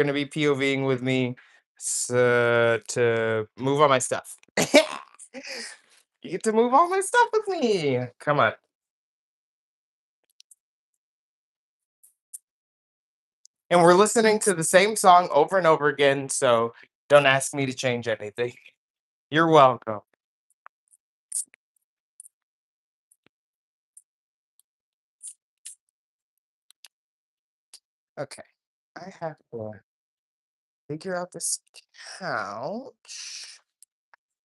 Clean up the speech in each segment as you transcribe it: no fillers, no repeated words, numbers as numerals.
gonna be POVing with me to move all my stuff. You get to move all my stuff with me. Come on. And we're listening to the same song over and over again, so don't ask me to change anything. You're welcome. Okay. I have to figure out this couch.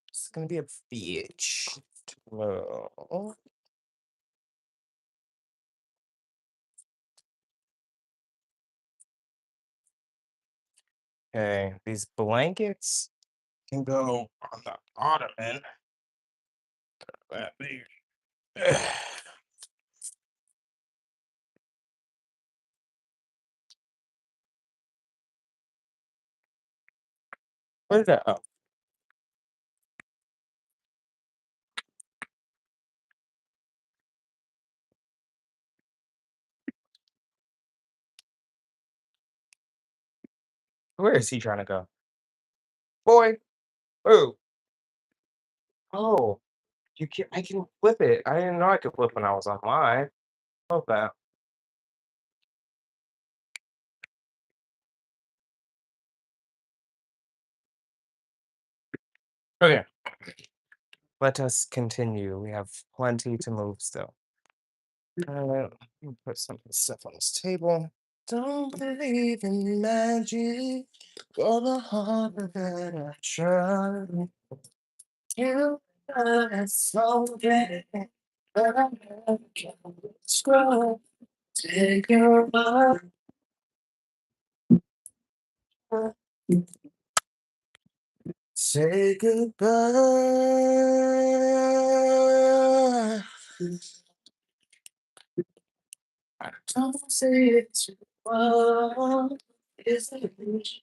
It's gonna be a bitch. Whoa. Okay, these blankets can go on the ottoman. That big. What is that? Oh, where is he trying to go? Boy. Oh. Oh. You can I can flip it. I didn't know I could flip when I was online. Love that. Okay. Let us continue. We have plenty to move still. Let me put some of this stuff on this table. Don't believe in magic or the harder that I try. You are so good, but I can't scroll. Take your mind, say goodbye. I don't say it too well. Is it reach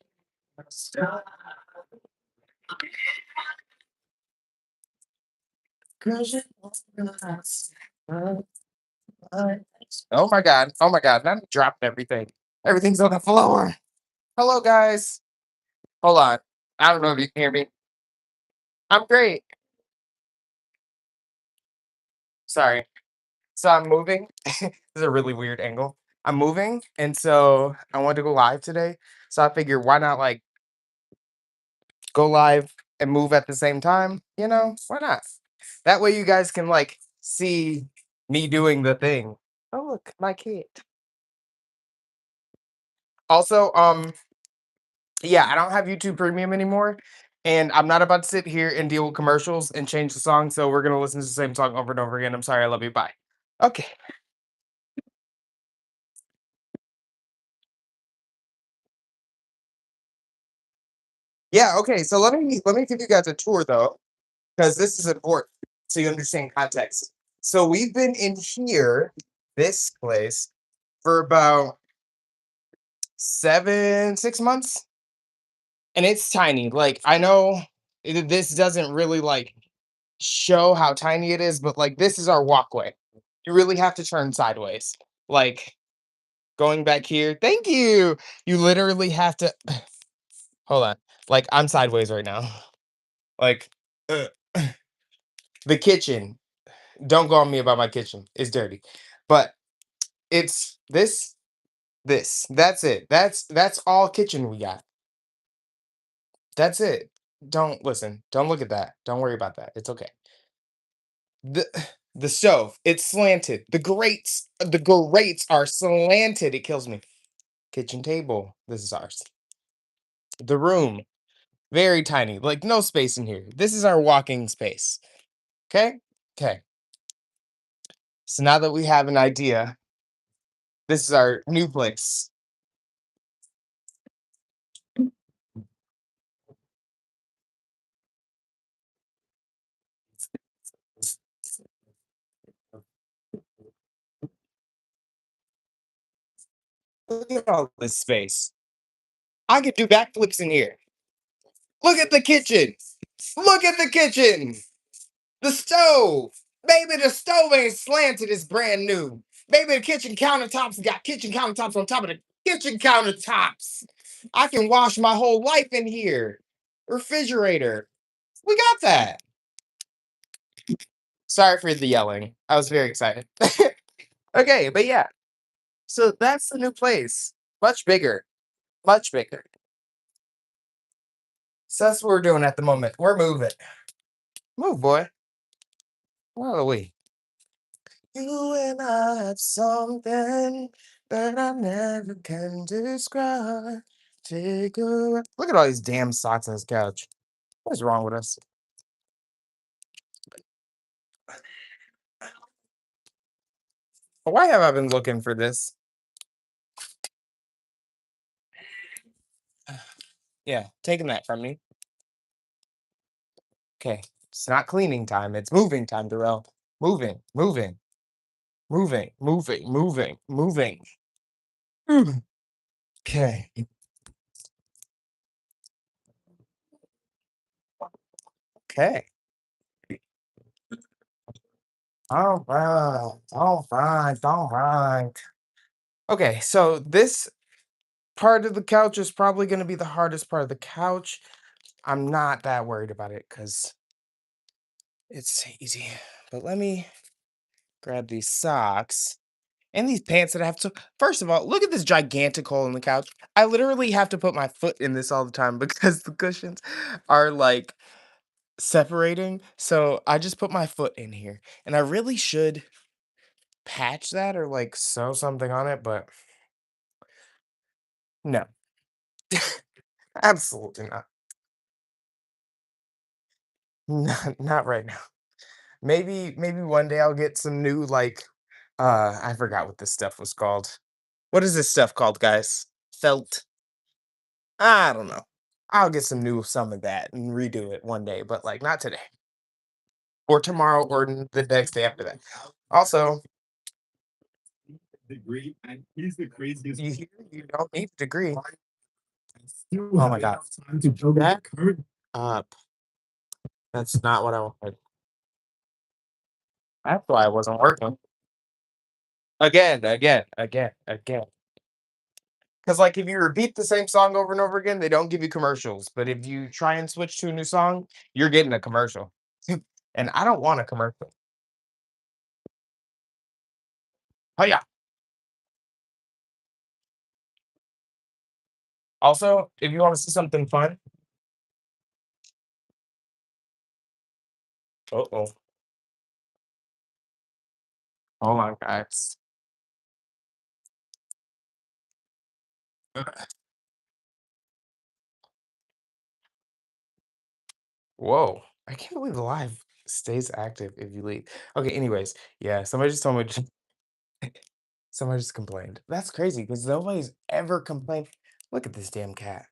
a star? 'Cause you know that's oh my god. Oh my god. Now I dropped everything. Everything's on the floor. Hello, guys. Hold on. I don't know if you can hear me. I'm great. Sorry. So I'm moving. This is a really weird angle. I'm moving, and so I wanted to go live today. So I figured why not like go live and move at the same time? You know, why not? That way you guys can like see me doing the thing. Oh look, my kid. Also, yeah, I don't have YouTube Premium anymore, and I'm not about to sit here and deal with commercials and change the song. So we're gonna listen to the same song over and over again. I'm sorry, I love you. Bye. Okay. Yeah. Okay. So let me give you guys a tour though, because this is important so you understand context. So we've been in here, this place, for about 6 months, and it's tiny. Like I know this doesn't really like show how tiny it is, but like this is our walkway. You really have to turn sideways. Like going back here. Thank you. You literally have to hold on. Like I'm sideways right now. Like uh, the kitchen. Don't go on me about my kitchen. It's dirty. But it's this. That's it. That's all kitchen we got. That's it. Don't listen. Don't look at that. Don't worry about that. It's okay. The the stove, it's slanted. The grates are slanted. It kills me. Kitchen table. This is ours. The room, very tiny. Like no space in here. This is our walking space. Okay? Okay. So now that we have an idea, this is our new place. Look at all this space. I could do backflips in here. Look at the kitchen. Look at the kitchen. The stove. Baby, the stove ain't slanted. It's brand new. Baby, the kitchen countertops got kitchen countertops on top of the kitchen countertops. I can wash my whole life in here. Refrigerator. We got that. Sorry for the yelling. I was very excited. Okay, but yeah. So that's the new place. Much bigger. Much bigger. So that's what we're doing at the moment. We're moving. Move, boy. Where are we? You and I have something that I never can describe. Take a look at all these damn socks on this couch. What is wrong with us? Why have I been looking for this? Yeah, taking that from me. Okay, it's not cleaning time. It's moving time, Darrell. Moving, moving, moving, moving, moving, moving. Okay. Okay. All right. All right. All right. Okay, so this part of the couch is probably going to be the hardest part of the couch. I'm not that worried about it because it's easy. But let me grab these socks and these pants that I have to. First of all, look at this gigantic hole in the couch. I literally have to put my foot in this all the time because the cushions are like separating. So I just put my foot in here. And I really should patch that or like sew something on it, but no, absolutely not. Not right now. Maybe one day I'll get some new like I forgot what this stuff was called. What is this stuff called, guys? Felt. I don't know. I'll get some of that and redo it one day, but like not today. Or tomorrow or the next day after that. Also, you don't need a degree. Oh my god. Back up. That's not what I wanted. That's why I wasn't working. Again, again, again, again. Because like if you repeat the same song over and over again, they don't give you commercials. But if you try and switch to a new song, you're getting a commercial. And I don't want a commercial. Oh yeah. Also, if you want to see something fun, oh, hold on, guys. Whoa. I can't believe the live stays active if you leave. Okay, anyways, yeah, somebody just complained. That's crazy because nobody's ever complained. Look at this damn cat.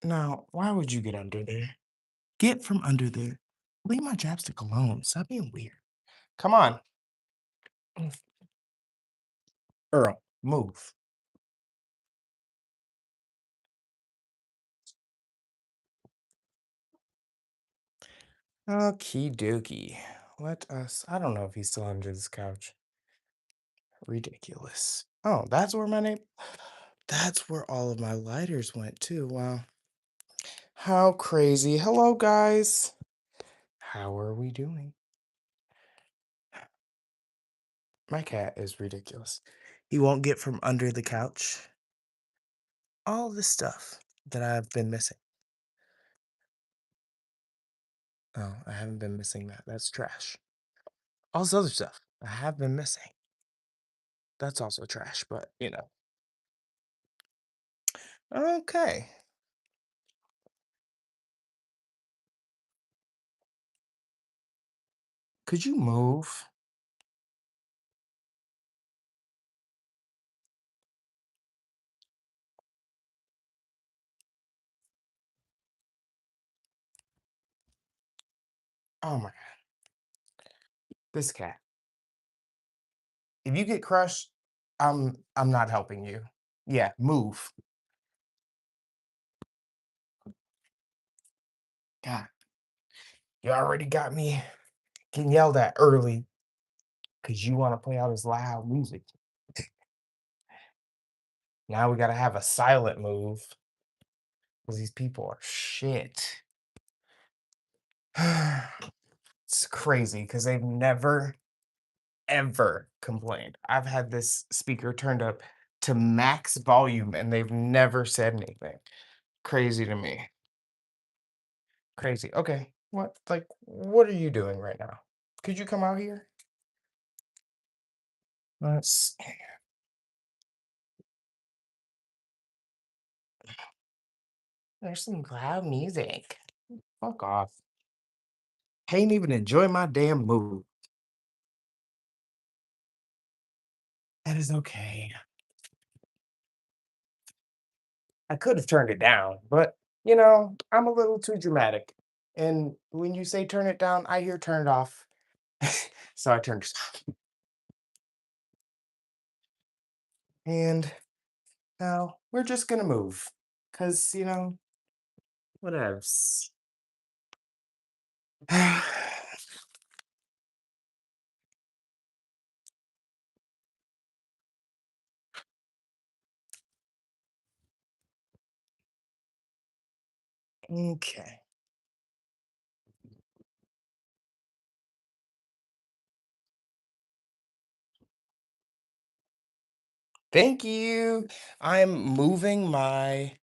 Now, why would you get under there? Get from under there. Leave my chapstick alone. Stop being weird. Come on. Earl, move. Okie dokie. Let us. I don't know if he's still under this couch. Ridiculous. Oh, that's where my name. That's where all of my lighters went too. Wow. How crazy. Hello, guys. How are we doing? My cat is ridiculous. He won't get from under the couch. All this stuff that I've been missing. Oh, I haven't been missing that. That's trash. All this other stuff I have been missing. That's also trash, but you know. Okay. Could you move? Oh my god. This cat. If you get crushed, I'm not helping you. Yeah, move. God, you already got me getting yelled at early. because you want to play all this loud music. Now we got to have a silent move because these people are shit. It's crazy because they've never, ever complained. I've had this speaker turned up to max volume and they've never said anything. Crazy to me. Crazy. Okay. What are you doing right now? Could you come out here? Let's There's some loud music. Fuck off. Can't even enjoy my damn mood. That is okay. I could have turned it down, but I'm a little too dramatic. And when you say turn it down, I hear turn it off. So I turned it off. And now we're just gonna move. Cause whatevs. Okay. Thank you. I'm moving my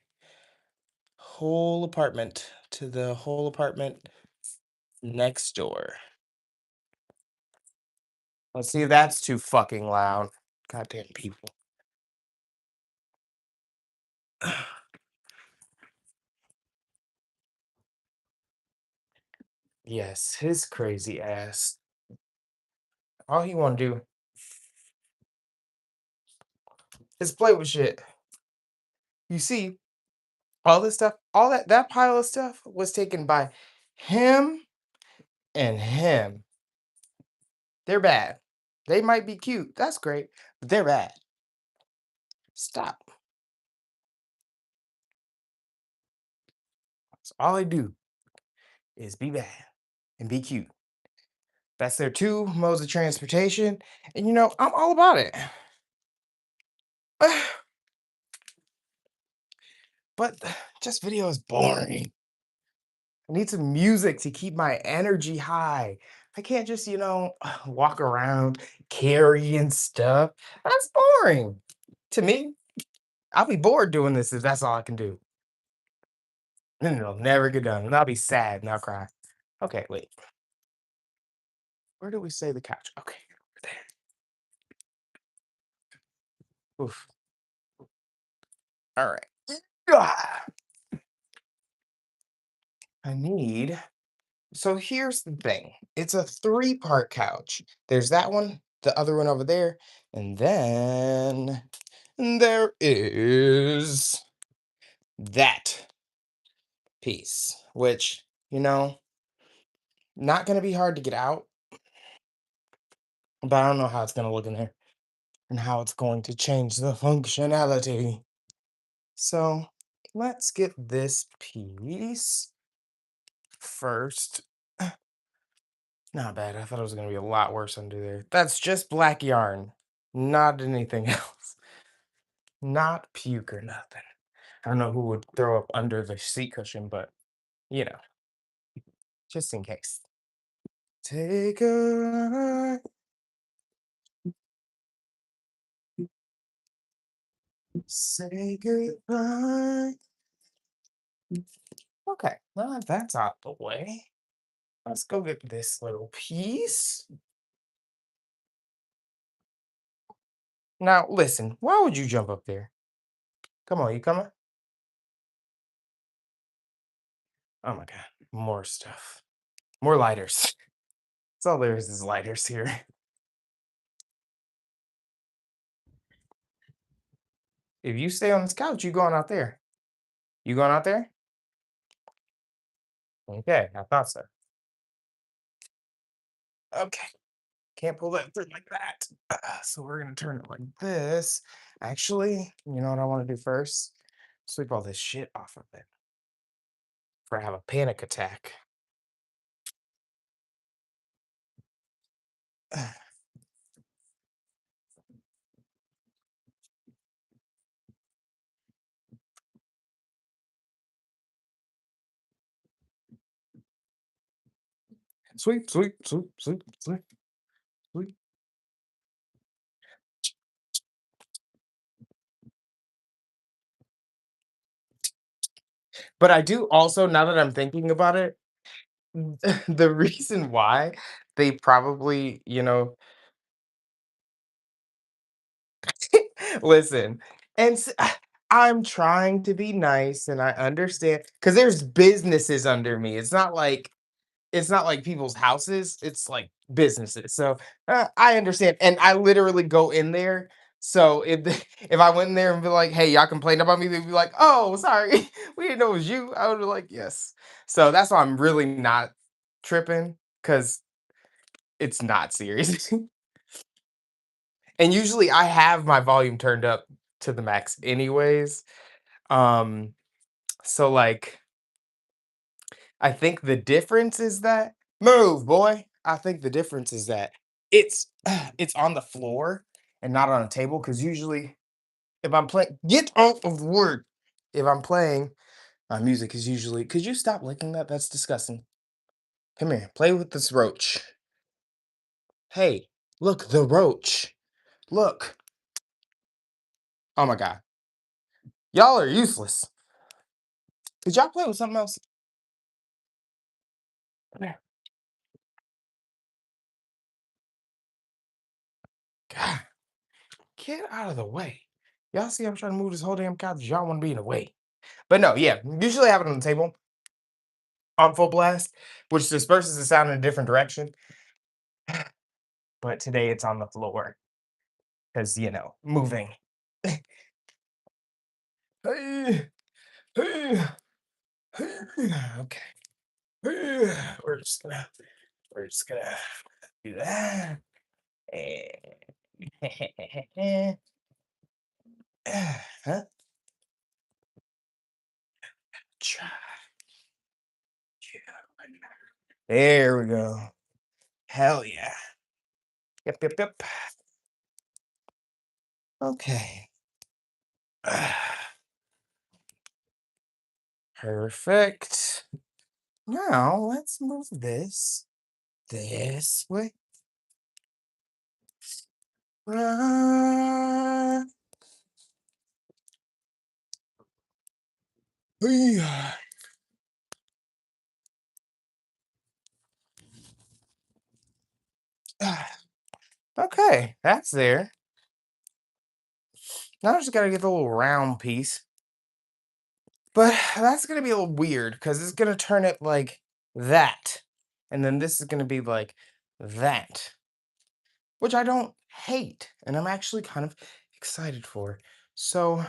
whole apartment to the whole apartment next door. Let's see if that's too fucking loud. Goddamn people. Yes, his crazy ass. All he want to do is play with shit. You see, all this stuff, all that pile of stuff was taken by him and him. They're bad. They might be cute. That's great, but they're bad. Stop. So all they do is be bad and be cute. That's their two modes of transportation, and I'm all about it. But just video is boring. I need some music to keep my energy high. I can't just, walk around carrying stuff. That's boring to me. I'll be bored doing this if that's all I can do. Then it'll never get done. And I'll be sad and I'll cry. Okay, wait. Where do we say the couch? Okay, over there. Oof. All right. Ah, I need. So here's the thing. It's a three-part couch. There's that one, the other one over there, and then there is that piece, which, not going to be hard to get out, but I don't know how it's going to look in there and how it's going to change the functionality. So let's get this piece first. Not bad. I thought it was going to be a lot worse under there. That's just black yarn, not anything else. Not puke or nothing. I don't know who would throw up under the seat cushion, but you know, just in case. Take a say goodbye. Okay, well, if that's out the way, let's go get this little piece. Now, listen, why would you jump up there? Come on, you coming? Oh my God, more stuff. More lighters. That's all there is lighters here. If you stay on this couch, you going out there. You going out there? Okay, I thought so. Okay. Can't pull that through like that. So we're gonna turn it like this. Actually, you know what I want to do first? Sweep all this shit off of it before I have a panic attack. Sweep, sweep, sweep, sweep, sweep, sweep. But I do also, now that I'm thinking about it, the reason why they probably, listen, and I'm trying to be nice and I understand because there's businesses under me. It's not like people's houses, it's like businesses. So I understand. And I literally go in there. So if if I went in there and be like, hey, y'all complained about me, they'd be like, oh, sorry, we didn't know it was you. I would be like, yes. So that's why I'm really not tripping because it's not serious. And usually I have my volume turned up to the max anyways. Um, so like I think the difference is that move, boy. I think the difference is that it's it's on the floor and not on a table because usually if I'm playing, get out of the word. If I'm playing, my music is usually. Could you stop licking that? That's disgusting. Come here, play with this roach. Hey, look, the roach. Look. Oh my god, y'all are useless. Could y'all play with something else? Come here. God, get out of the way. Y'all see I'm trying to move this whole damn couch. Y'all want to be in the way. But no, yeah, usually I have it on the table on full blast, which disperses the sound in a different direction. But today it's on the floor because, moving. Hey, hey, hey, okay. Hey, we're just gonna do that. And huh? Try. There we go. Hell yeah. Yep, yep, yep. Okay. Perfect. Now let's move this way. Ah, yeah. Ah, okay, that's there. Now I just gotta get the little round piece. But that's gonna be a little weird because it's gonna turn it like that. And then this is gonna be like that, which I don't hate. And I'm actually kind of excited for. So,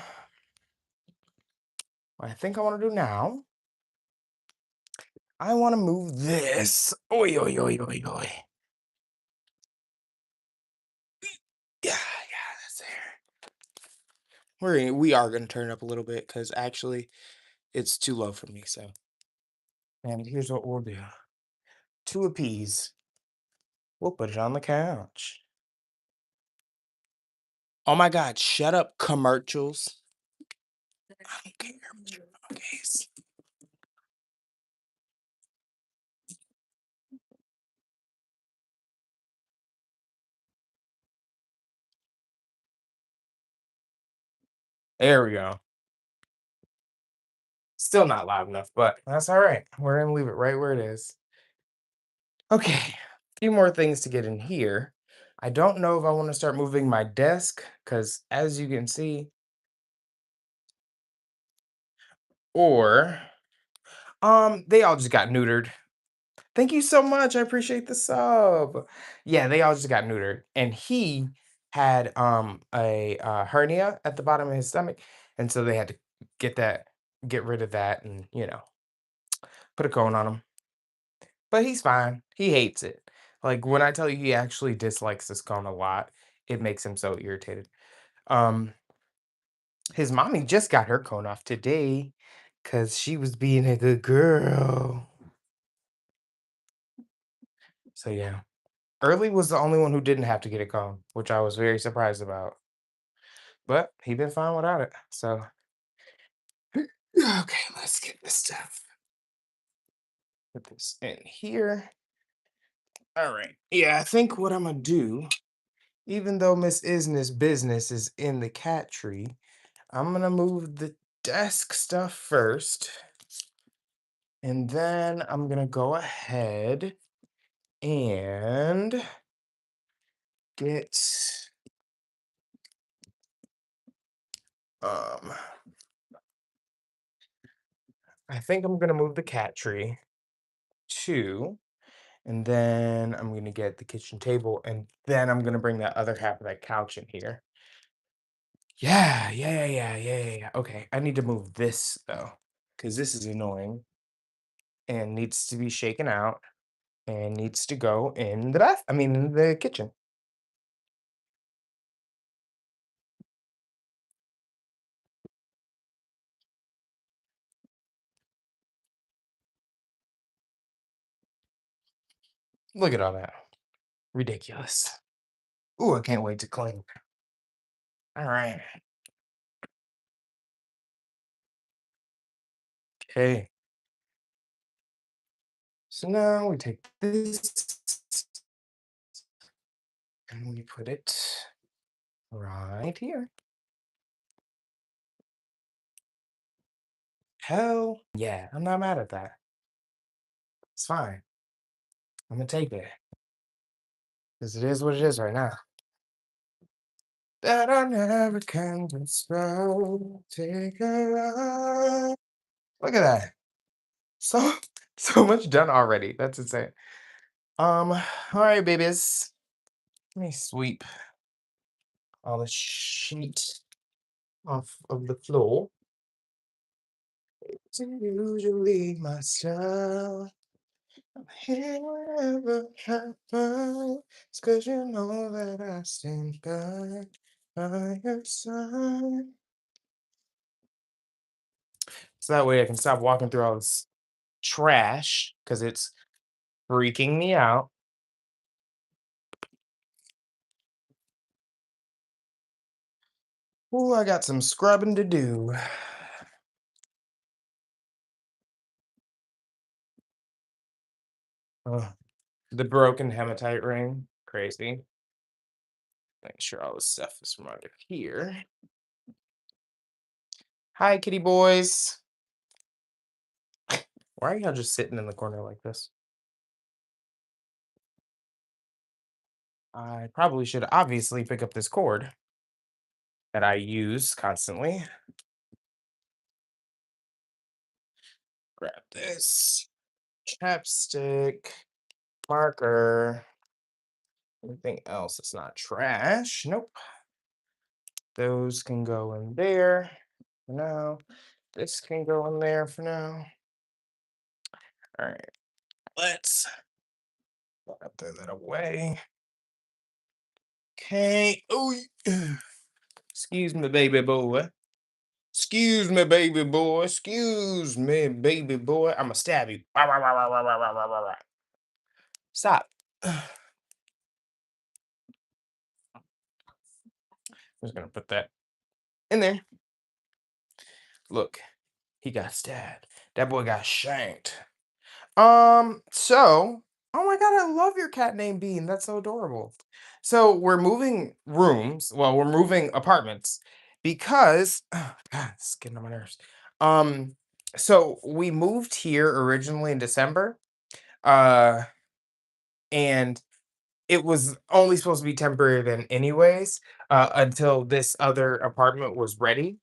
what I think I wanna do now, I wanna move this. Oi, oi, oi, oi, oi. Yeah, yeah, that's there. We are gonna turn it up a little bit because actually it's too low for me. So, and here's what we'll do. To appease, we'll put it on the couch. Oh my God, shut up, commercials. I don't care about your case. There we go. Still not loud enough, but that's all right. We're gonna leave it right where it is. Okay, a few more things to get in here. I don't know if I want to start moving my desk because, as you can see, or they all just got neutered. Thank you so much. I appreciate the sub. Yeah, they all just got neutered. And he had a hernia at the bottom of his stomach. And so they had to get rid of that and, put a cone on him. But he's fine. He hates it. Like when I tell you he actually dislikes this cone a lot, it makes him so irritated. Um, his mommy just got her cone off today because she was being a good girl. So yeah. Early was the only one who didn't have to get a cone, which I was very surprised about. But he been fine without it. So okay, let's get this stuff. Put this in here. All right. Yeah, I think what I'm gonna do, even though Miss Isness business is in the cat tree, I'm gonna move the desk stuff first, and then I'm gonna go ahead and get um I think I'm gonna move the cat tree too, and then I'm gonna get the kitchen table, and then I'm gonna bring that other half of that couch in here. Yeah. Okay, I need to move this though, because this is annoying and needs to be shaken out and needs to go in the in the kitchen. Look at all that. Ridiculous. Ooh, I can't wait to clean. All right. Okay. So now we take this and we put it right here. Hell yeah, I'm not mad at that. It's fine. I'm gonna take it because it is what it is right now. That I never can control. Take a ride. Look at that. So so much done already. That's insane. All right, babies. Let me sweep all the sheet off of the floor. It's usually myself. I'm here whenever happens. It's 'cause you know that I stand by your side. So that way I can stop walking through all this trash because it's freaking me out. Ooh, I got some scrubbing to do. Ugh, the broken hematite ring. Crazy. Make sure all this stuff is from under here. Hi, kitty boys. Why are y'all just sitting in the corner like this? I probably should obviously pick up this cord that I use constantly. Grab this chapstick, marker, anything else that's not trash. Nope. Those can go in there for now. This can go in there for now. All right, let's throw that away. Okay. Oh, excuse me, baby boy. Excuse me, baby boy. Excuse me, baby boy. I'ma stab you. Rah, rah, rah, rah, rah, rah, rah, rah, rah. Stop. I'm just gonna put that in there. Look, he got stabbed. That boy got shanked. So, oh my God, I love your cat named Bean. That's so adorable. So we're moving rooms. Well, we're moving apartments because God, it's getting on my nerves. Um, so we moved here originally in December. Uh, and it was only supposed to be temporary then anyways, until this other apartment was ready.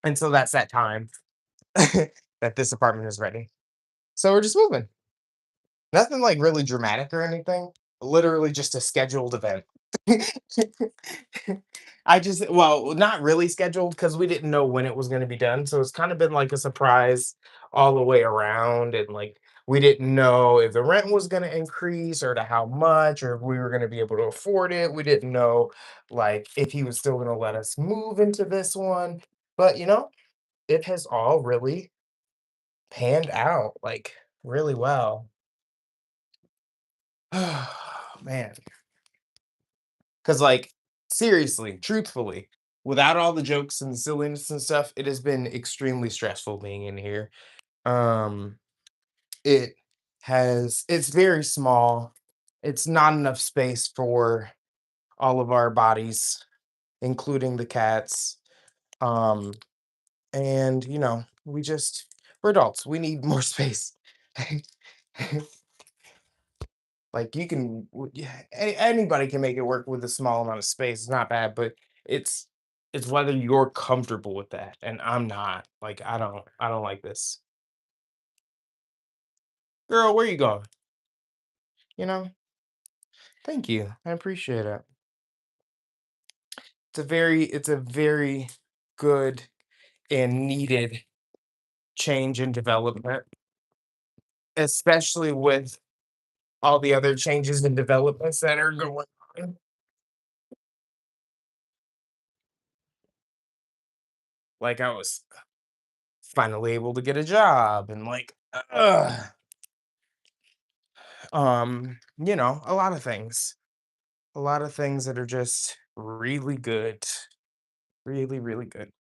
And so that's that time that this apartment is ready. So we're just moving. Nothing like really dramatic or anything. Literally just a scheduled event. Well, not really scheduled because we didn't know when it was going to be done. So it's kind of been like a surprise all the way around. And like, we didn't know if the rent was going to increase or to how much or if we were going to be able to afford it. We didn't know like if he was still going to let us move into this one. But it has all really panned out like really well. Man, because like seriously, truthfully, without all the jokes and silliness and stuff, it has been extremely stressful being in here. Um, it's very small. It's not enough space for all of our bodies, including the cats. Um, and we're adults. We need more space. Like you can, yeah, anybody can make it work with a small amount of space. It's not bad, but it's it's whether you're comfortable with that, and I'm not. Like I don't like this. Girl, where you going? You know, thank you. I appreciate it. It's a very good and needed change and development, especially with all the other changes and developments that are going on. Like I was finally able to get a job and like a lot of things. A lot of things that are just really good. Really, really good.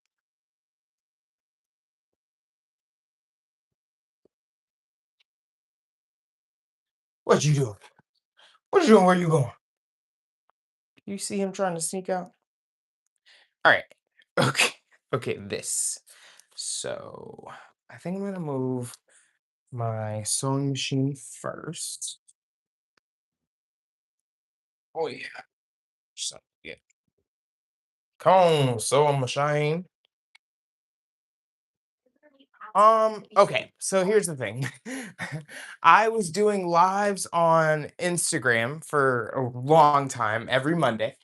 What you doing? What you doing? Where you going? You see him trying to sneak out? All right. Okay. Okay, this. So I think I'm gonna move my sewing machine first. Oh yeah. So yeah. Come on, sewing machine. Okay, so here's the thing. I was doing lives on Instagram for a long time, every Monday.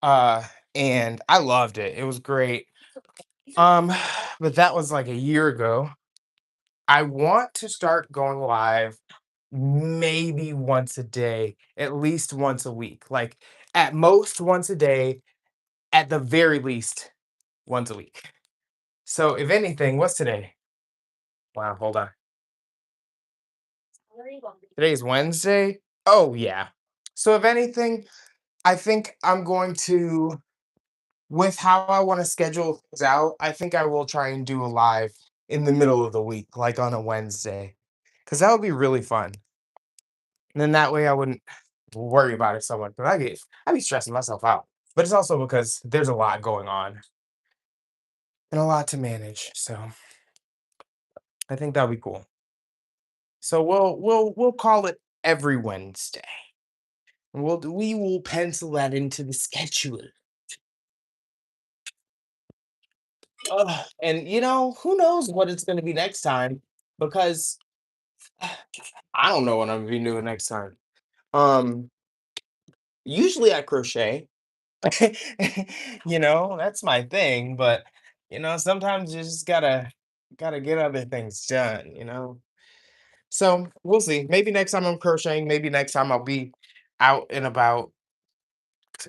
Uh, and I loved it. It was great. Um, but that was like a year ago. I want to start going live maybe once a day, at least once a week. Like at most once a day, at the very least once a week. So if anything, what's today? Wow, hold on. Today's Wednesday? Oh, yeah. So if anything, I think I'm going to, with how I want to schedule things out, I think I will try and do a live in the middle of the week, like on a Wednesday, because that would be really fun. And then that way I wouldn't worry about it so much. But I'd be stressing myself out. But it's also because there's a lot going on and a lot to manage. So I think that'll be cool. So we'll call it every Wednesday. We will pencil that into the schedule. Ugh, and who knows what it's going to be next time because I don't know what I'm gonna be doing next time. Um, Usually I crochet. That's my thing, but sometimes you just gotta get other things done. So we'll see. Maybe next time I'm crocheting, maybe next time I'll be out and about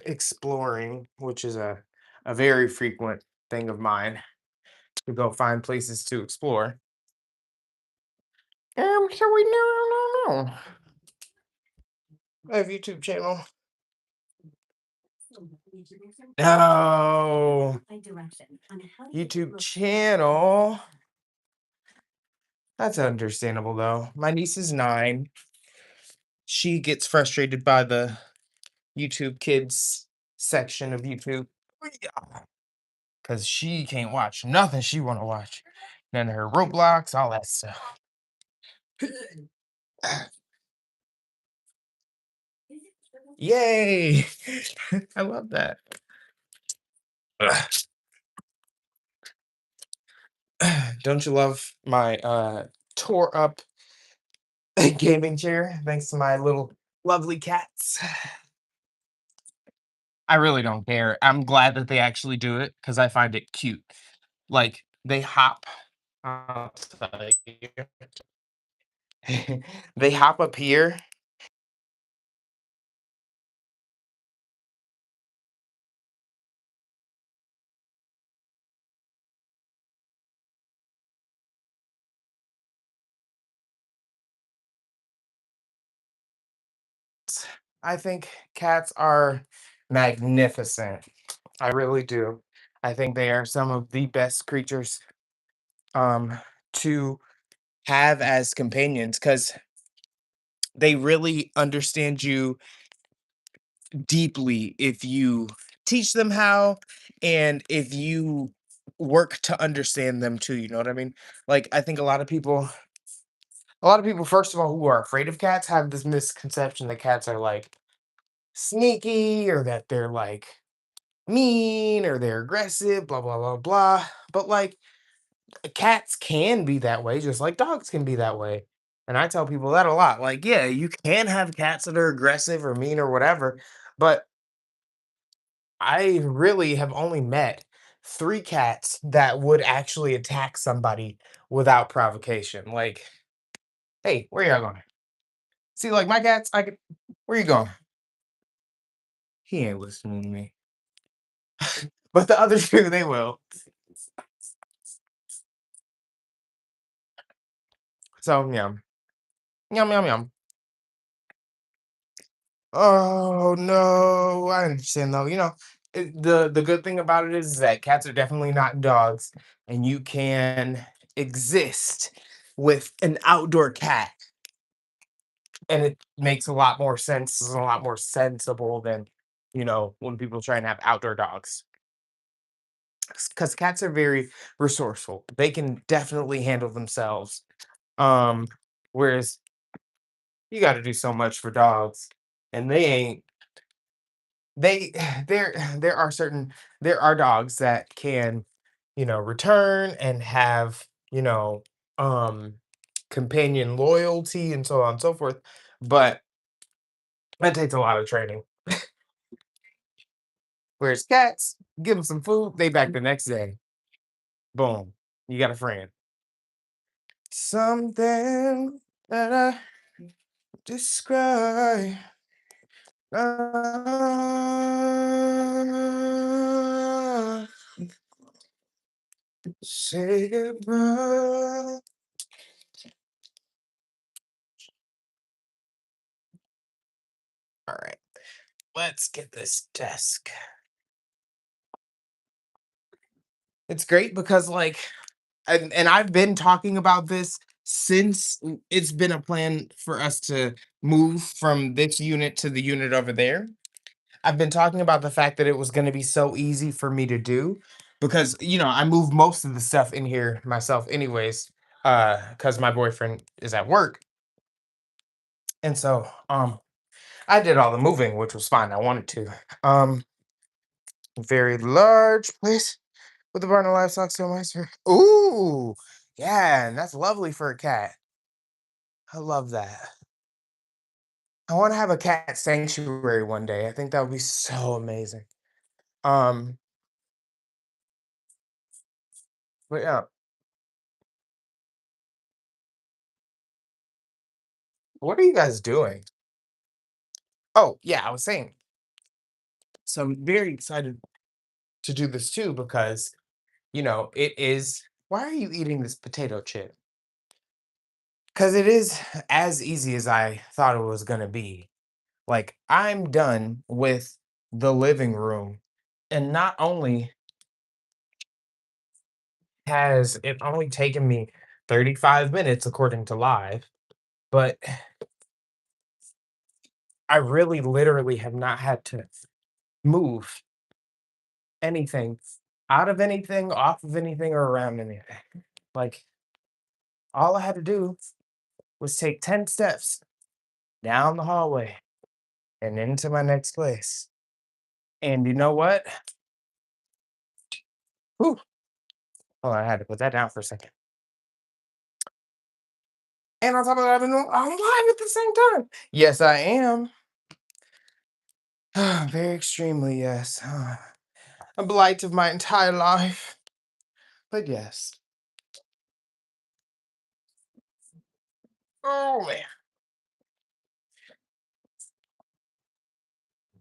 exploring, which is a very frequent thing of mine to go find places to explore. So we know. I have YouTube channel. No. YouTube channel. That's understandable though. My niece is 9. She gets frustrated by the YouTube Kids section of YouTube because she can't watch nothing she want to watch. Then her Roblox, all that stuff. Yay! I love that. Don't you love my tore up gaming chair thanks to my little lovely cats? I really don't care. I'm glad that they actually do it because I find it cute. Like they hop. I'll tell you. They hop up here. I think cats are magnificent. I really do. I think they are some of the best creatures um to have as companions because They really understand you deeply if you teach them how, and if you work to understand them too, you know what I mean? Like, I think a lot of people, first of all, who are afraid of cats have this misconception that cats are like sneaky, or that they're like mean, or they're aggressive, blah blah blah blah. But like, cats can be that way just like dogs can be that way. And I tell people that a lot. Like, yeah, you can have cats that are aggressive or mean or whatever, but I really have only met 3 cats that would actually attack somebody without provocation. Like, "Hey, where y'all going?" See, like, my cats, I could, "Where you going?" He ain't listening to me. But the other 2, they will. So, yum. Yum, yum, yum. Oh, no. I understand, though, the good thing about it is that cats are definitely not dogs, and you can exist with an outdoor cat. And it makes a lot more sense, and a lot more sensible than, when people try and have outdoor dogs. Because cats are very resourceful. They can definitely handle themselves. Um, Whereas you got to do so much for dogs, and they ain't. They there are there are dogs that can, return and have, um companion loyalty and so on and so forth. But that takes a lot of training. Whereas cats, give them some food, they back the next day. Boom, you got a friend. Something that I describe. Ah, say goodbye. All right, let's get this desk. It's great because, like, and I've been talking about this since it's been a plan for us to move from this unit to the unit over there. I've been talking about the fact that it was going to be so easy for me to do because, I move most of the stuff in here myself anyways, cuz my boyfriend is at work. And so, I did all the moving, which was fine. I wanted to. Very large place with a barn of livestock so nice. Ooh, yeah, and that's lovely for a cat. I love that. I want to have a cat sanctuary one day. I think that would be so amazing. Um, but yeah, what are you guys doing? Oh, yeah, I was saying. So I'm very excited to do this too because, it is. Why are you eating this potato chip? Because it is as easy as I thought it was going to be. Like, I'm done with the living room. And not only has it only taken me 35 minutes according to Live, but I really literally have not had to move anything out of anything, off of anything, or around anything. Like, all I had to do was take 10 steps down the hallway and into my next place. And you know what? Whew, hold on, I had to put that down for a second. And on top of that, I'm live at the same time. Yes, I am. Very extremely, yes. A blight of my entire life. But yes. Oh man.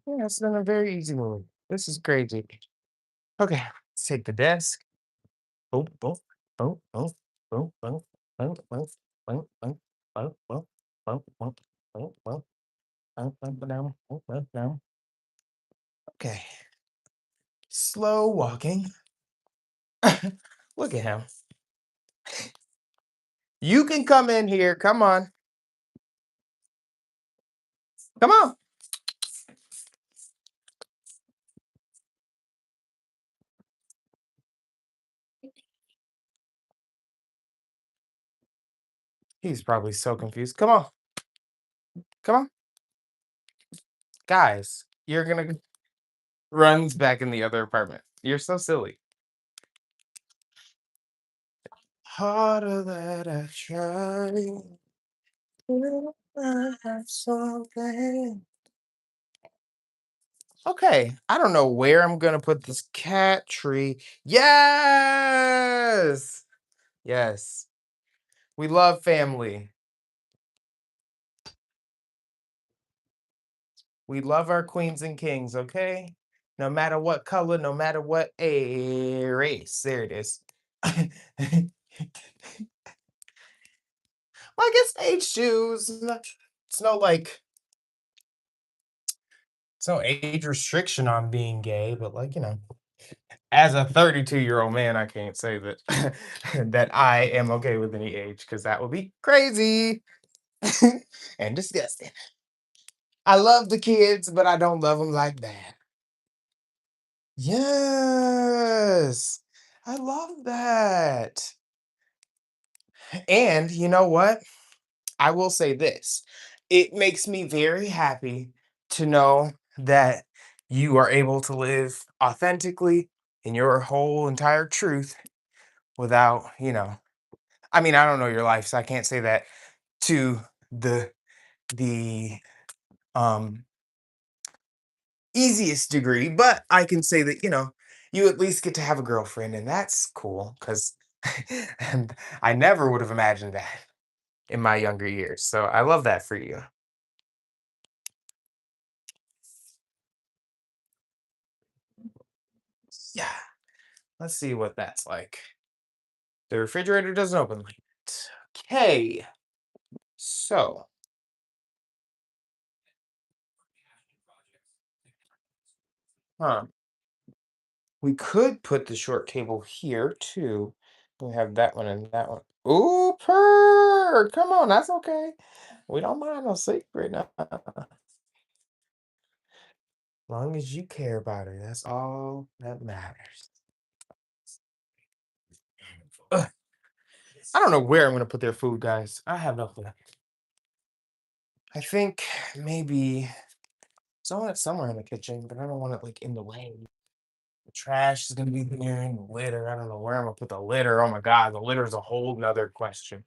Yeah, it's been a very easy move. This is crazy. Okay, let's take the desk. Boom, boom, boom, boom, boom, boom, boom, boom, boom, boom, boom, boom, boom, boom, boom, boom, down, down. Okay. Slow walking. Look at him. You can come in here. Come on. Come on. He's probably so confused. Come on. Come on. Guys, you're gonna runs back in the other apartment. You're so silly. Harder that I try. I have something. Okay, I don't know where I'm gonna put this cat tree. Yes! Yes. We love family. We love our queens and kings, okay? No matter what color, no matter what race. There it is. Well, I guess age shoes. It's no like it's no age restriction on being gay, but like, as a 32-year-old man, I can't say that that I am okay with any age because that would be crazy and disgusting. I love the kids, but I don't love them like that. Yes. I love that. And you know what? I will say this. It makes me very happy to know that you are able to live authentically in your whole entire truth without, I mean, I don't know your life, so I can't say that to the um easiest degree, but I can say that, you at least get to have a girlfriend, and that's cool because and I never would have imagined that in my younger years. So I love that for you. Yeah. Let's see what that's like. The refrigerator doesn't open like that. Okay. So, huh. We could put the short table here too. We have that one and that one. Ooh, purr! Come on, that's okay. We don't mind no secret now. Long as you care about her, that's all that matters. Ugh, I don't know where I'm gonna put their food, guys. I have no clue. I think maybe so I want it somewhere in the kitchen, but I don't want it like in the way. The trash is gonna be there and the litter. I don't know where I'm gonna put the litter. Oh my god, the litter is a whole nother question.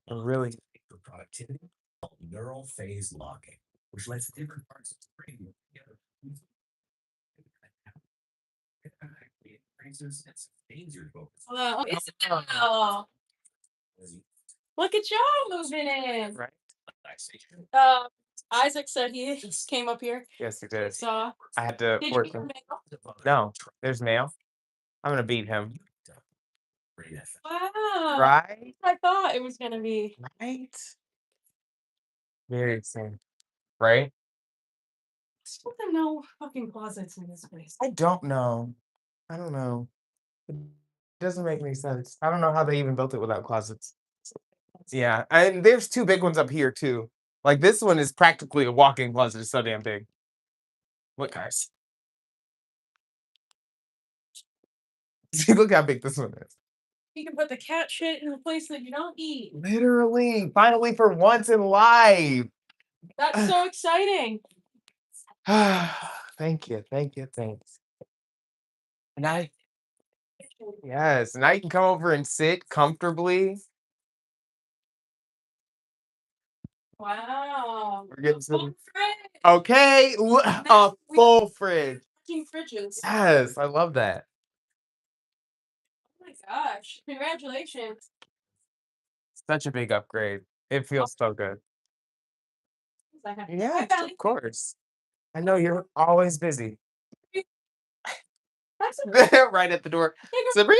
Really. Hello. Isabel. Look at y'all moving in. Right. Uh, Isaac said he just came up here. Yes, it did. So, I had to did you work get your him. mail? No, there's mail. I'm gonna beat him. Wow. Right? I thought it was gonna be. Right? Very exciting. Right? Still there no fucking closets in this place. I don't know. I don't know. It doesn't make any sense. I don't know how they even built it without closets. Yeah, and there's two big ones up here too. Like this one is practically a walk-in closet. It's so damn big. Look, guys. Look how big this one is. You can put the cat shit in a place that you don't eat. Literally, finally for once in life. That's so exciting. Thank you, thank you, thanks. And yes, now you can come over and sit comfortably. Wow. We're getting Full some. fridge. Okay, a full fridge. Fucking fridges. Yes, I love that. Oh my gosh. Congratulations. Such a big upgrade. It feels so good. Hi, Yes, Belly. of course. I know you're always busy. That's Right at the door. a Sabrina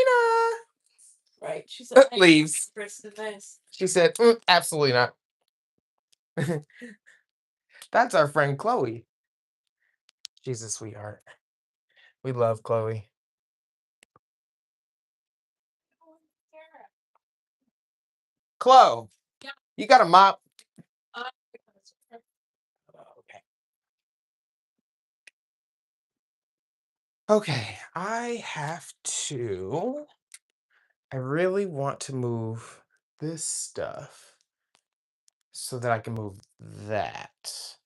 right. She said, "I leaves. Chris to this." She said, absolutely not. That's our friend Chloe. She's a sweetheart. We love Chloe. Chloe, Yeah. you got a mop? Uh, Okay, I really want to move this stuff so that I can move that.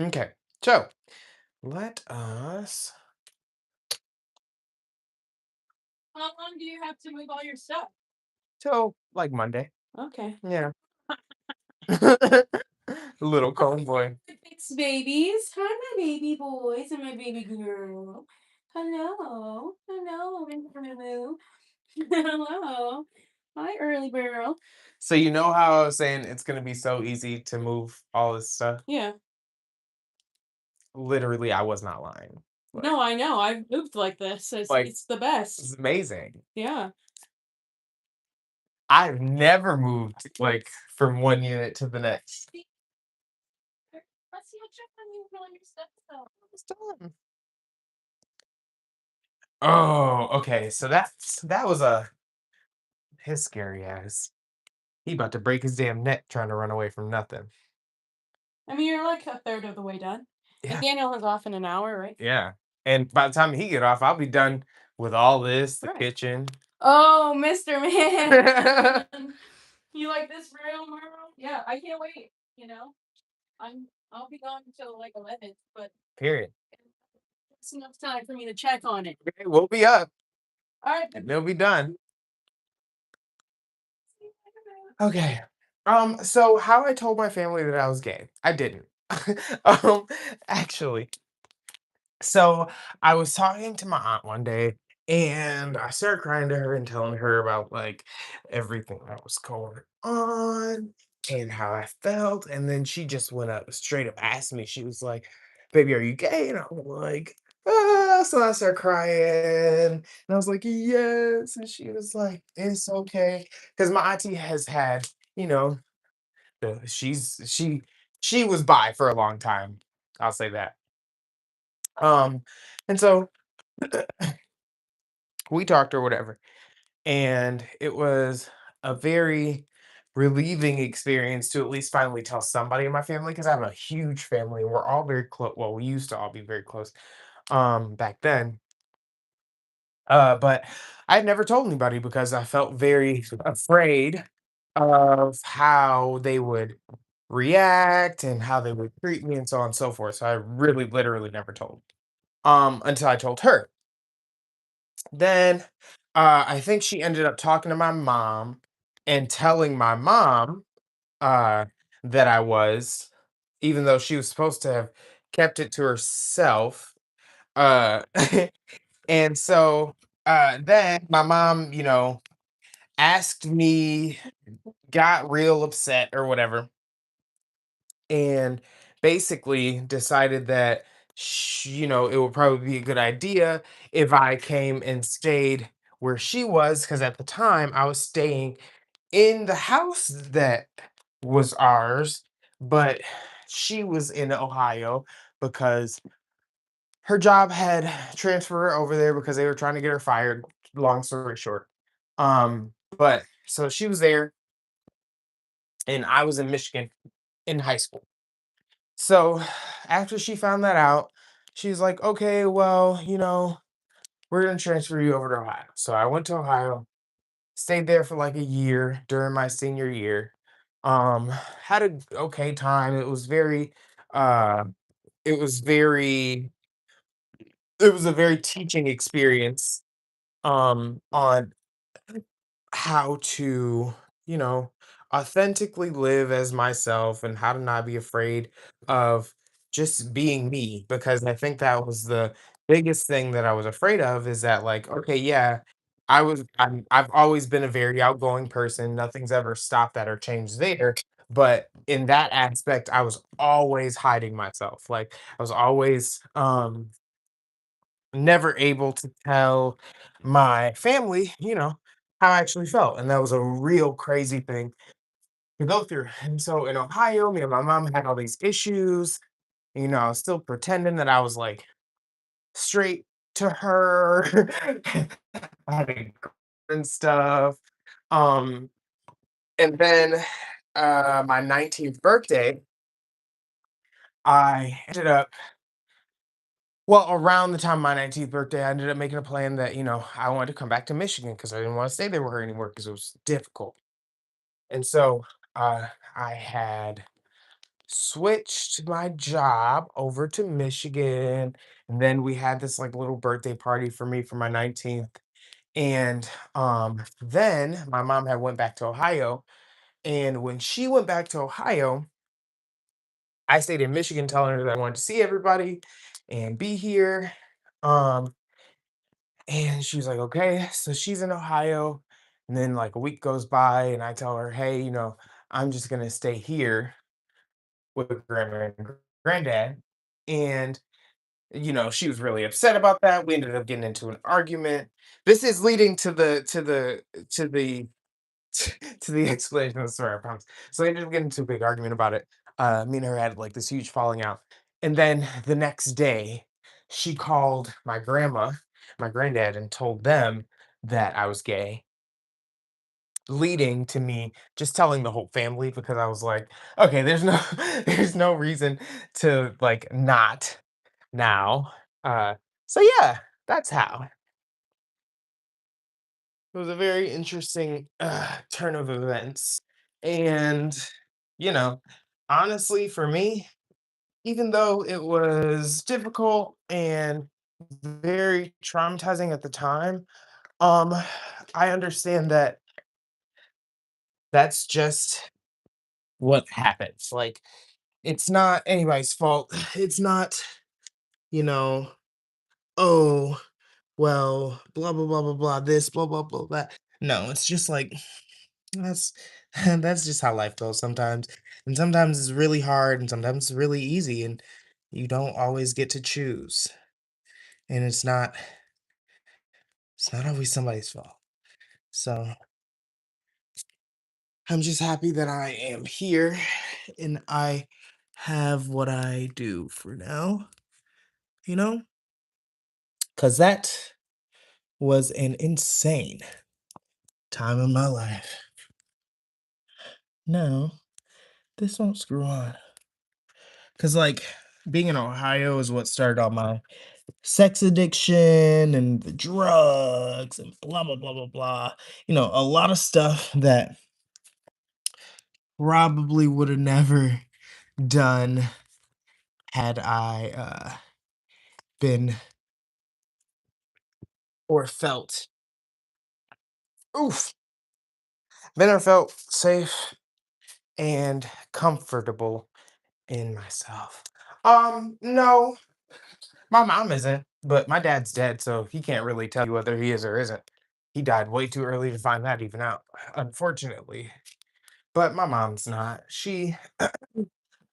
Okay, so let us. How long do you have to move all your stuff? So, like Monday. Okay. Yeah. Little boy. Thanks, babies. Hi, my baby boys and my baby girl. Hello. Hello, hello. Hello. Hi, early girl. So you know how I was saying it's gonna be so easy to move all this stuff? Yeah. Literally, I was not lying. No, I know. I've moved like this. Like, It's the best. it's amazing. Yeah. I've never moved like from one unit to the next. Let's see check on you all your stuff though. It's done. Oh, okay. So that was a his scary ass. He about to break his damn neck trying to run away from nothing. I mean, you're like a third of the way done. And Yeah. Daniel is off in an hour, right? Yeah. And by the time he get off, I'll be done with all this, the Right. kitchen. Oh, Mr. Man. You like this real Merle? Yeah, I can't wait. You know, I'll be gone until like 11, but Period. it's enough time for me to check on it. Okay, we'll be up All right. and they'll be done. Okay. So how I told my family that I was gay. I didn't. um, actually. So I was talking to my aunt one day and I started crying to her and telling her about like everything that was going on and how I felt. And then she just went up straight up asked me, she was like, "Baby, are you gay?" And I'm like, "Ah," so I started crying. And I was like, "Yes." And she was like, "It's okay." Because my auntie has had, you know, she was bi for a long time. I'll say that. Um, and so we talked or whatever, and it was a very relieving experience to at least finally tell somebody in my family because I have a huge family. We're all very close. Well, we used to all be very close back then. But I had never told anybody because I felt very afraid of how they would react and how they would treat me and so on and so forth. So I really literally never told. Until I told her. Then, I think she ended up talking to my mom and telling my mom, uh, that I was, even though she was supposed to have kept it to herself. Uh, and so, then my mom, asked me, got real upset or whatever, and basically decided that it would probably be a good idea if I came and stayed where she was because at the time I was staying in the house that was ours, but she was in Ohio because her job had transferred her over there because they were trying to get her fired. Long story short, but so she was there, and I was in Michigan in high school. So after she found that out, she's like, okay, well, we're going to transfer you over to Ohio. So I went to Ohio, stayed there for like a year during my senior year. Um, had a okay time. Uh, it was very, it was a very teaching experience on how to, you know, authentically live as myself and how to not be afraid of just being me. Because I think that was the biggest thing that I was afraid of is that, like, okay, yeah, I've always been a very outgoing person. Nothing's ever stopped that or changed there. But in that aspect, I was always hiding myself. Like I was always never able to tell my family, how I actually felt. And that was a real crazy thing to go through. And so in Ohio, me and my mom had all these issues. I was still pretending that I was like straight to her. I had a and stuff. Um, and then my 19th birthday, I ended up well, around the time of my 19th birthday, I ended up making a plan that, I wanted to come back to Michigan because I didn't want to stay there with her anymore because it was difficult. And so uh, I had switched my job over to Michigan. And then we had this like little birthday party for me for my 19th. And then my mom had went back to Ohio. And when she went back to Ohio, I stayed in Michigan telling her that I wanted to see everybody and be here. Um, and she was like, okay. So she's in Ohio. And then like a week goes by and I tell her, hey, I'm just gonna stay here with grandma and granddad. And she was really upset about that. We ended up getting into an argument. This is leading to the to the explanation of the story, I promise. So I ended up getting into a big argument about it. Me and her had like this huge falling out. And then the next day, she called my grandma, my granddad, and told them that I was gay, leading to me just telling the whole family because I was like, okay, there's no there's no reason to like not now. Uh so yeah, that's how. It was a very interesting turn of events. And, you know, honestly, for me, even though it was difficult and very traumatizing at the time, um, I understand that that's just what happens. Like, it's not anybody's fault. It's not, you know, oh, well, blah, blah, blah, blah, blah, this, blah, blah, blah, that. No, it's just like, that's that's just how life goes sometimes. And sometimes it's really hard and sometimes it's really easy and you don't always get to choose. And it's not always somebody's fault. So I'm just happy that I am here and I have what I do for now, you know? Cuz that was an insane time in my life. No, this won't screw on. Cuz like being in Ohio is what started all my sex addiction and the drugs and blah blah blah blah blah. A lot of stuff that probably would have never done had I been or felt oof been or felt safe and comfortable in myself. No, my mom isn't, but my dad's dead, so he can't really tell you whether he is or isn't. He died way too early to find that even out, unfortunately. But my mom's not.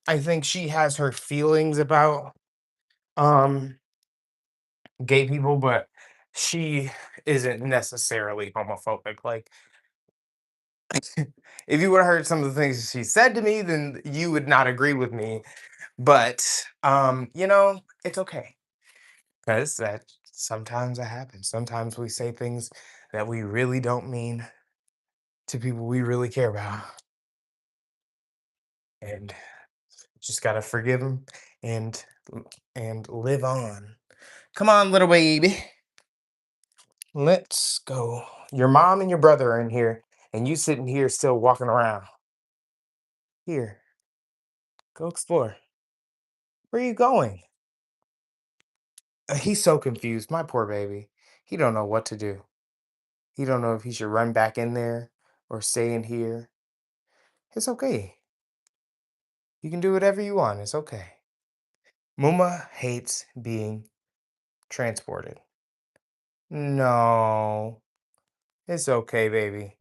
I think she has her feelings about um gay people, but she isn't necessarily homophobic. Like if you would have heard some of the things she said to me, then you would not agree with me. But it's okay. Because that sometimes that happens. Sometimes we say things that we really don't mean to people we really care about. And just gotta forgive them and and live on. Come on, little baby. Let's go. Your mom and your brother are in here, and you sitting here still walking around. Here, go explore. Where are you going? He's so confused, my poor baby. He don't know what to do. He don't know if he should run back in there or stay in here. It's okay. You can do whatever you want. It's okay. Muma hates being transported. No, it's okay, baby.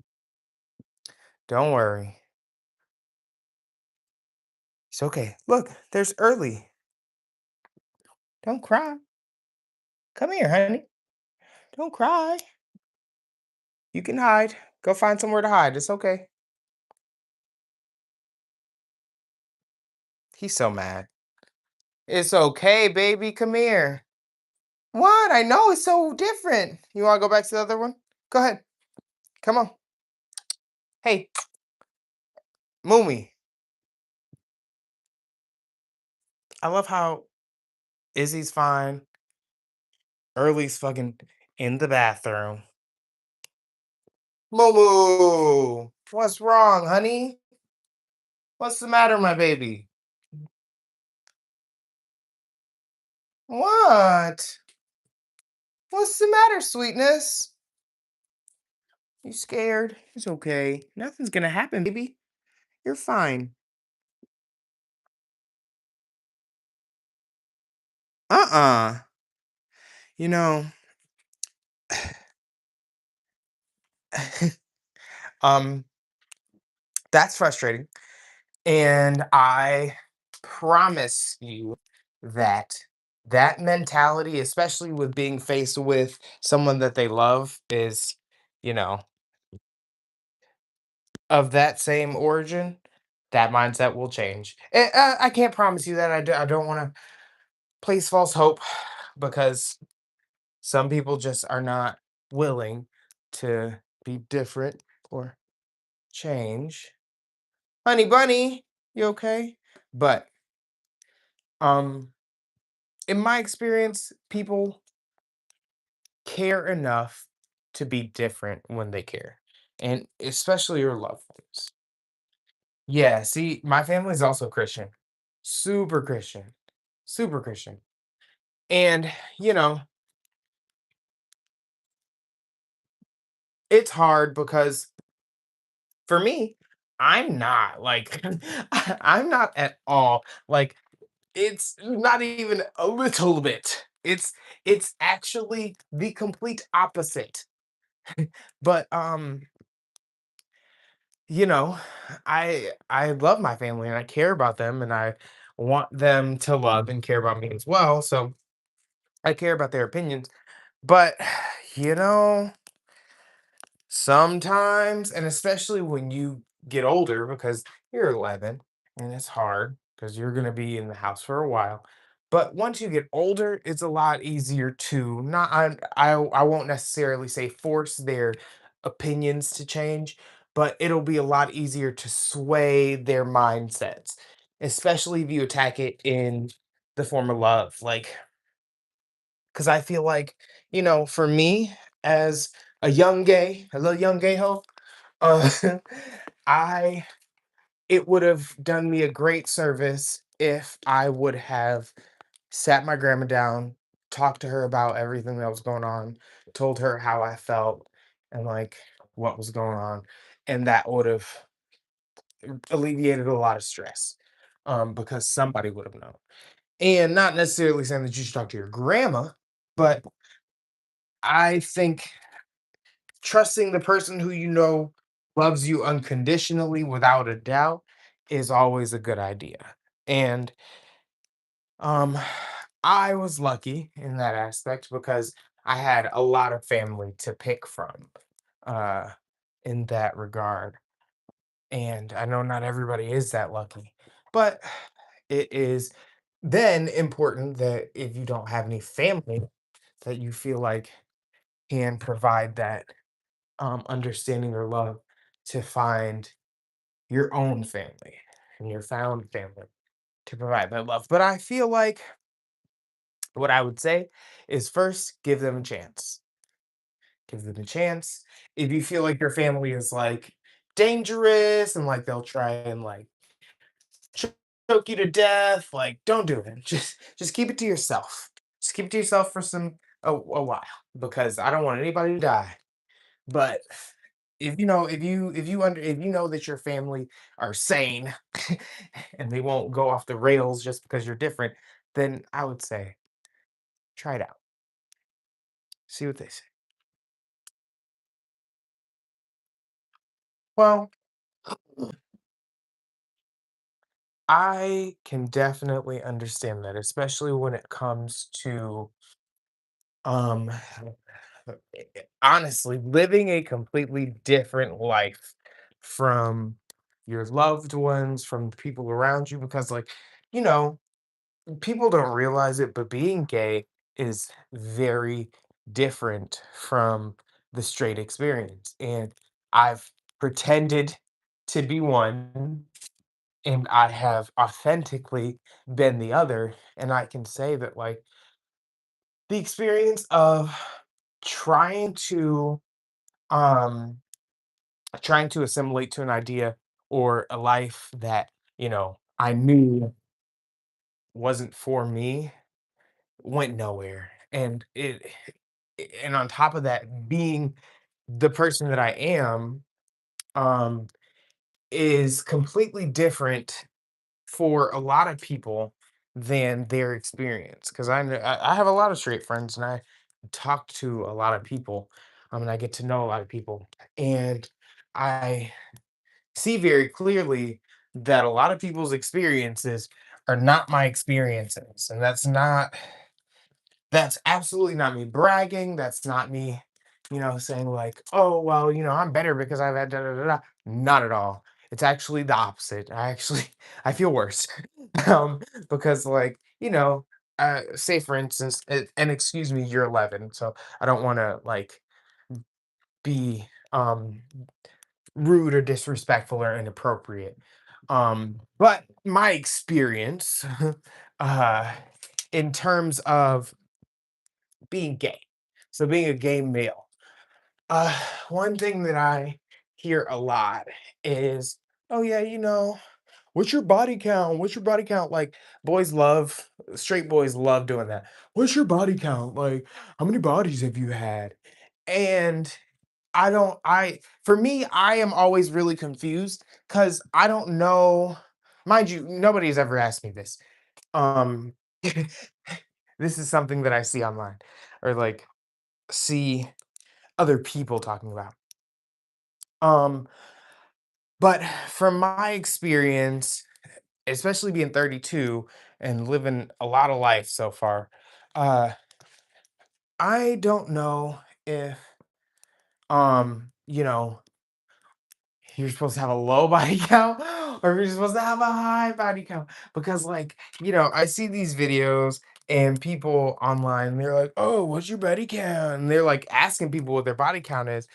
Don't worry. It's okay. Look, there's Early. Don't cry. Come here, honey. Don't cry. You can hide. Go find somewhere to hide. It's okay. He's so mad. It's okay, baby. Come here. What? I know it's so different. You want to go back to the other one? Go ahead. Come on. Hey, Moomy, I love how Izzy's fine. Early's fucking in the bathroom. Moo, what's wrong, honey? What's the matter, my baby? What? What's the matter, sweetness? You scared? It's okay. Nothing's gonna happen, baby. You're fine. Uh-uh. You know, um, that's frustrating. And I promise you that that mentality, especially with being faced with someone that they love, is, you know, of that same origin, that mindset will change. I can't promise you that. I don't want to place false hope because some people just are not willing to be different or change. Honey bunny, you okay? But um in my experience, people care enough to be different when they care. And especially your loved ones. Yeah, see, my family is also Christian. Super Christian. Super Christian. And, you know, it's hard because for me, I'm not like I'm not at all like it's not even a little bit. It's actually the complete opposite. But you know, I love my family and I care about them and I want them to love and care about me as well. So I care about their opinions. But you know, sometimes, and especially when you get older, because you're 11 and it's hard because you're going to be in the house for a while. But once you get older, it's a lot easier to not, I won't necessarily say force their opinions to change, but it'll be a lot easier to sway their mindsets, especially if you attack it in the form of love. Like, because I feel like, for me, as a little young gay ho, uh, I it would have done me a great service if I would have sat my grandma down, talked to her about everything that was going on, told her how I felt and like what was going on, and that would have alleviated a lot of stress. Because somebody would have known. And not necessarily saying that you should talk to your grandma, but I think trusting the person who you know loves you unconditionally without a doubt is always a good idea. And um I was lucky in that aspect because I had a lot of family to pick from uh in that regard. And I know not everybody is that lucky, but it is then important that if you don't have any family that you feel like can provide that understanding or love to find your own family and your found family to provide that love. But I feel like what I would say is first give them a chance. Give them a chance. If you feel like your family is like dangerous and like they'll try and like cho- choke you to death, like don't do it. Just keep it to yourself. Just keep it to yourself for a while because I don't want anybody to die. But if you know that your family are sane and they won't go off the rails just because you're different, then I would say try it out. See what they say. Well, I can definitely understand that, especially when it comes to um honestly living a completely different life from your loved ones, from the people around you because you know, people don't realize it, but being gay is very different from the straight experience. And I've pretended to be one. and I have authentically been the other, and I can say that, like, the experience of trying to, um trying to assimilate to an idea or a life that, I knew wasn't for me went nowhere. And on top of that, being the person that I am, um, is completely different for a lot of people than their experience. Because I have a lot of straight friends, and I talk to a lot of people, and I get to know a lot of people, and I see very clearly that a lot of people's experiences are not my experiences, and that's absolutely not me bragging. That's not me, saying like, "Oh, well, I'm better because I've had da da da da." Not at all. It's actually the opposite. I feel worse. um, because like, say for instance, and excuse me, you're 11, so I don't want to like be rude or disrespectful or inappropriate. But my experience, uh, in terms of being gay, so being a gay male, uh, one thing that I hear a lot is, "Oh yeah, what's your body count? What's your body count?" Like straight boys love doing that. "What's your body count? Like, how many bodies have you had?" And I don't I for me, I am always really confused because I don't know, mind you, nobody's ever asked me this. Um, this is something that I see online or, like, see other people talking about. Um, but from my experience, especially being 32 and living a lot of life so far, uh, I don't know if, you're supposed to have a low body count or if you're supposed to have a high body count. Because, like, I see these videos and people online, they're like, "Oh, what's your body count?" And they're like asking people what their body count is.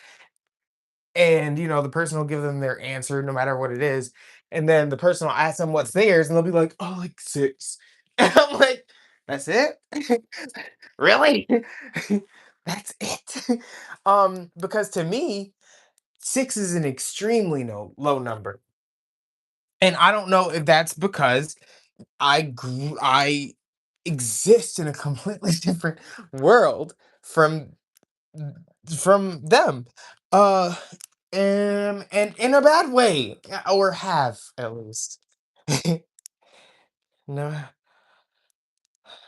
And, the person will give them their answer no matter what it is. And then the person will ask them what's theirs and they'll be like, "Oh, like 6." And I'm like, "That's it? Really?" That's it. Because to me, 6 is an extremely low number. And I don't know if that's because I exist in a completely different world from them. Uh, and in a bad way, or have at least. No,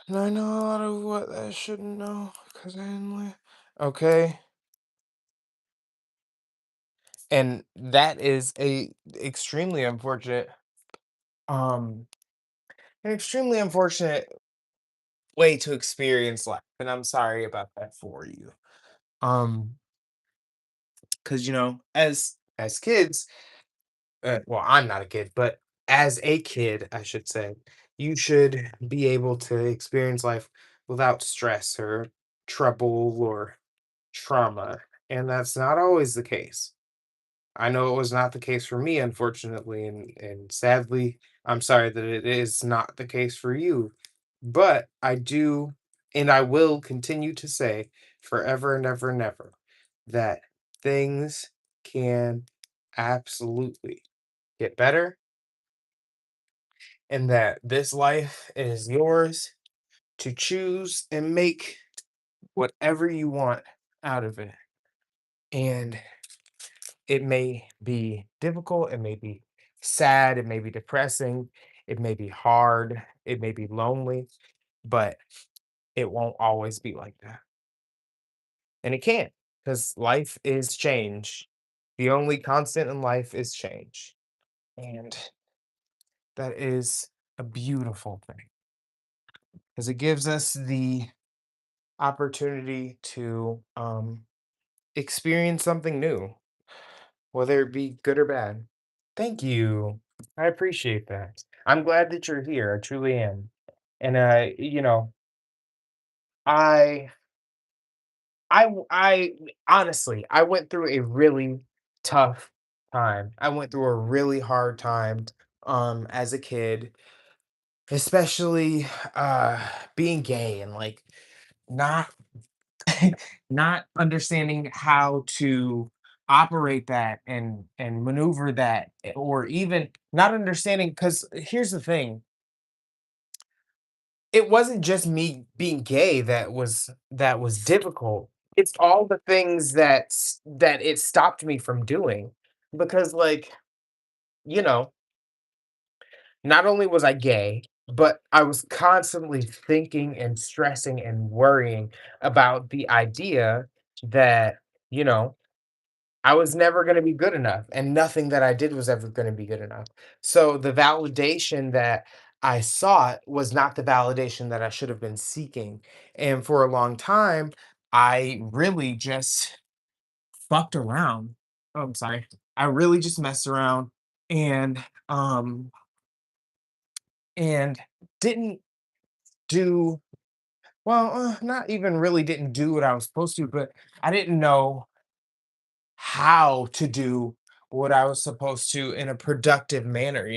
no, I know a lot of what I shouldn't know because I didn't Okay, and that is a extremely unfortunate, um, an extremely unfortunate way to experience life, and I'm sorry about that for you. Um, because as kids, well, I'm not a kid, but as a kid, I should say, you should be able to experience life without stress or trouble or trauma, and that's not always the case. I know it was not the case for me, unfortunately, and sadly, I'm sorry that it is not the case for you. But I do, and I will continue to say forever and ever and ever that things can absolutely get better, and that this life is yours to choose and make whatever you want out of it. And it may be difficult, it may be sad, it may be depressing, it may be hard, it may be lonely, but it won't always be like that. And it can't, because life is change. The only constant in life is change. And that is a beautiful thing because it gives us the opportunity to experience something new, whether it be good or bad. Thank you. I appreciate that. I'm glad that you're here. I truly am. And I I honestly, I went through a really tough time. I went through a really hard time as a kid, especially being gay and like not not understanding how to operate that and maneuver that, or even not understanding, because here's the thing, it wasn't just me being gay that was difficult. It's all the things that it stopped me from doing, because like, you know, not only was I gay, but I was constantly thinking and stressing and worrying about the idea that, you know, I was never going to be good enough and nothing that I did was ever going to be good enough. So the validation that I sought was not the validation that I should have been seeking. And for a long time, I really just fucked around. Oh, I'm sorry. I really just messed around and um and didn't do well, not even really didn't do what I was supposed to, but I didn't know how to do what I was supposed to in a productive manner,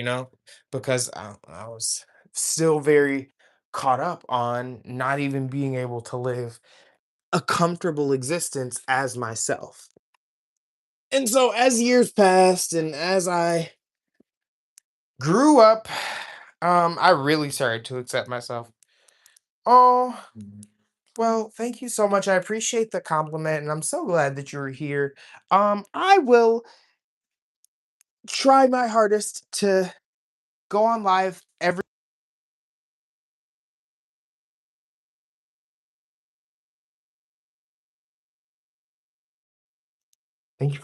because I was still very caught up on not even being able to live a comfortable existence as myself. And so, as years passed and as I grew up, I really started to accept myself. Oh, well, thank you so much. I appreciate the compliment, and I'm so glad that you're here. I will try my hardest to go on live every. Thank you for